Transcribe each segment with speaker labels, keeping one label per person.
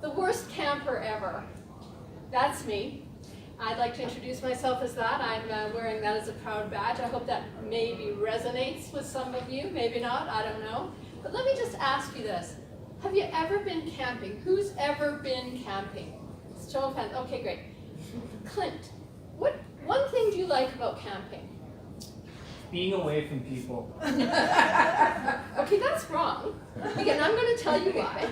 Speaker 1: The worst camper ever. That's me. I'd like to introduce myself as that. I'm wearing that as a proud badge. I hope that maybe resonates with some of you, maybe not, I don't know. But let me just ask you this. Have you ever been camping? Who's ever been camping? Show of hands. Okay, great. Clint, what one thing do you like about camping?
Speaker 2: Being away from people.
Speaker 1: Okay, that's wrong. Again, I'm going to tell you why.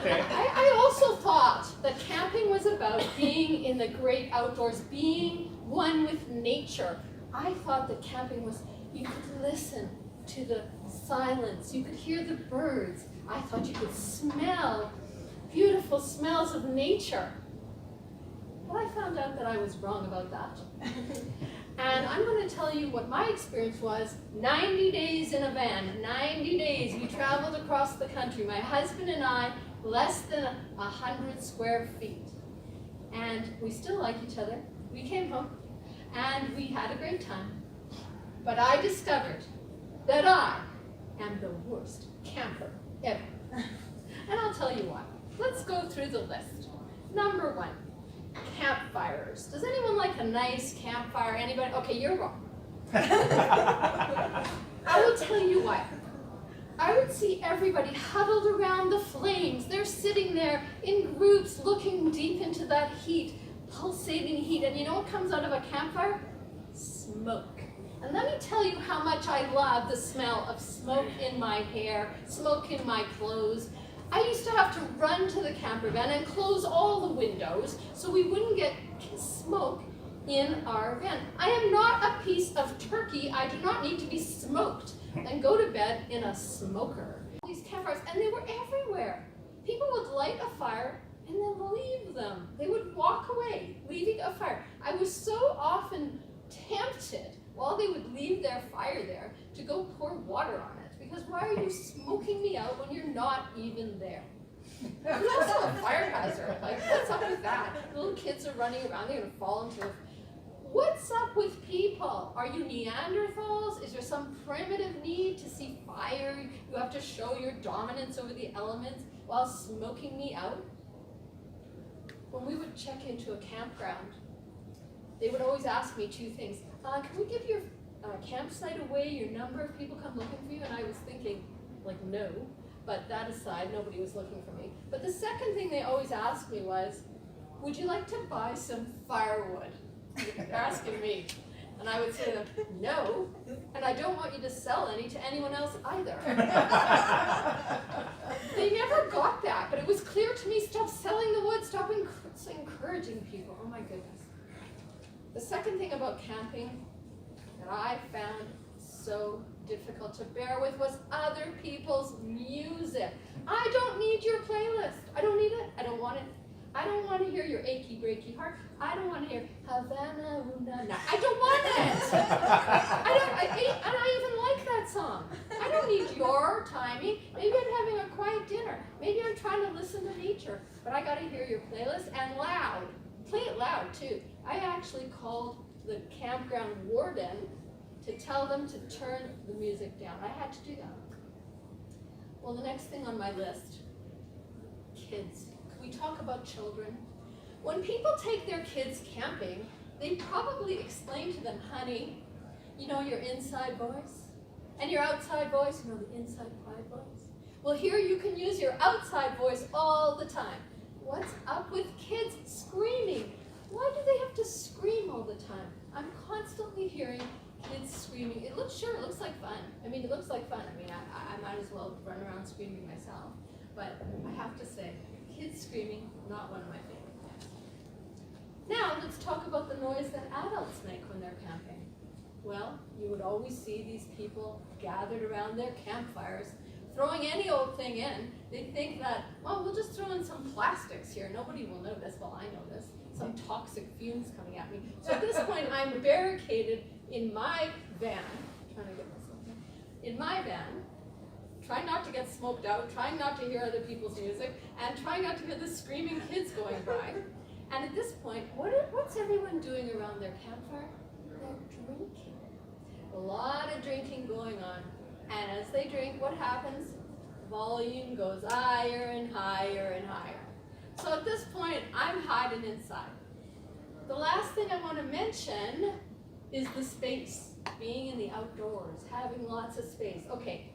Speaker 2: Okay.
Speaker 1: I also thought that camping was about being in the great outdoors, being one with nature. I thought that camping was, you could listen to the silence, you could hear the birds. I thought you could smell beautiful smells of nature. But I found out that I was wrong about that. And I'm going to tell you what my experience was. 90 days in a van, 90 days. We traveled across the country, my husband and I, less than 100 square feet. And we still like each other. We came home and we had a great time. But I discovered that I am the worst camper ever. And I'll tell you why. Let's go through the list. Number 1. Campfires. Does anyone like a nice campfire? Anybody? Okay, you're wrong. I will tell you why. I would see everybody huddled around the flames. They're sitting there in groups looking deep into that heat, pulsating heat. And you know what comes out of a campfire? Smoke. And let me tell you how much I love the smell of smoke in my hair, smoke in my clothes. I used to have to run to the camper van and close all the windows so we wouldn't get smoke in our van. I am not a piece of turkey. I do not need to be smoked and go to bed in a smoker. These campfires, and they were everywhere. People would light a fire and then leave them. They would walk away, leaving a fire. I was so often tempted while they would leave their fire there to go pour water on it. Because why are you smoking me out when you're not even there? It's also a fire hazard. Like, what's up with that? Little kids are running around, they're going to fall into it. What's up with people? Are you Neanderthals? Is there some primitive need to see fire? You have to show your dominance over the elements while smoking me out? When we would check into a campground, they would always ask me 2 things. Can we give your campsite away, your number of people come looking for you? And I was thinking, like, no. But that aside, nobody was looking for me. But the second thing they always asked me was, would you like to buy some firewood? They're asking me. And I would say to them, no. And I don't want you to sell any to anyone else either. They never got that, but it was clear to me, stop selling the wood, stop encouraging people. Oh my goodness. The second thing about camping that I found so difficult to bear with was other people's music. I don't need your playlist. I don't need it. I don't want it. I don't want to hear your achy breaky heart. I don't want to hear Havana Una Na. I don't want it. And I even like that song. I don't need your timing. Maybe I'm having a quiet dinner. Maybe I'm trying to listen to nature. But I got to hear your playlist and loud. Play it loud too. I actually called the campground warden to tell them to turn the music down. I had to do that. Well, the next thing on my list, kids. Can we talk about children? When people take their kids camping, they probably explain to them, honey, you know your inside voice? And your outside voice, you know the inside quiet voice? Well, here you can use your outside voice all the time. What's up with kids screaming? Why do they have to scream all the time? I'm constantly hearing kids screaming. It looks like fun. I mean, it looks like fun. I mean, I might as well run around screaming myself. But I have to say, kids screaming, not one of my favorite things. Now, let's talk about the noise that adults make when they're camping. Well, you would always see these people gathered around their campfires, throwing any old thing in. They think that, well, we'll just throw in some plastics here. Nobody will notice. Well, I notice. Some toxic fumes coming at me. So at this point, I'm barricaded in my van, trying to get myself in my van, trying not to get smoked out, trying not to hear other people's music, and trying not to hear the screaming kids going by. And at this point, what's everyone doing around their campfire? They're drinking. A lot of drinking going on. And as they drink, what happens? Volume goes higher and higher and higher. So at this point, I'm hiding inside. The last thing I want to mention is the space, being in the outdoors, having lots of space. Okay,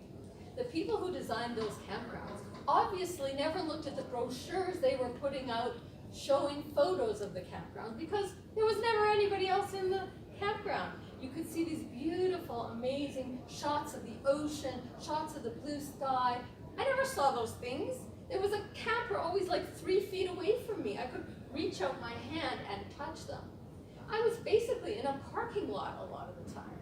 Speaker 1: the people who designed those campgrounds obviously never looked at the brochures they were putting out showing photos of the campground, because there was never anybody else in the campground. You could see these beautiful, amazing shots of the ocean, shots of the blue sky. I never saw those things. There was a camper always like 3 feet away from me. I could reach out my hand and touch them. I was basically in a parking lot a lot of the time.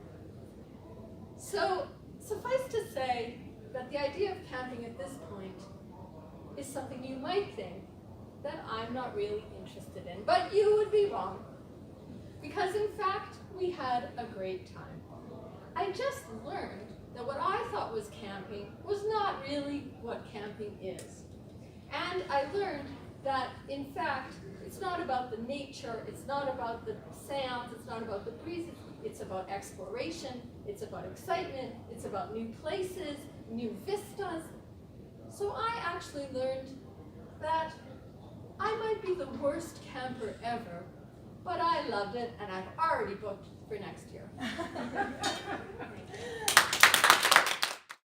Speaker 1: So suffice to say that the idea of camping at this point is something you might think that I'm not really interested in, but you would be wrong. Because in fact, we had a great time. I just learned that what I thought was camping was not really what camping is. And I learned that, in fact, it's not about the nature, it's not about the sounds, it's not about the breezes, it's about exploration, it's about excitement, it's about new places, new vistas. So I actually learned that I might be the worst camper ever, but I loved it, and I've already booked for next year.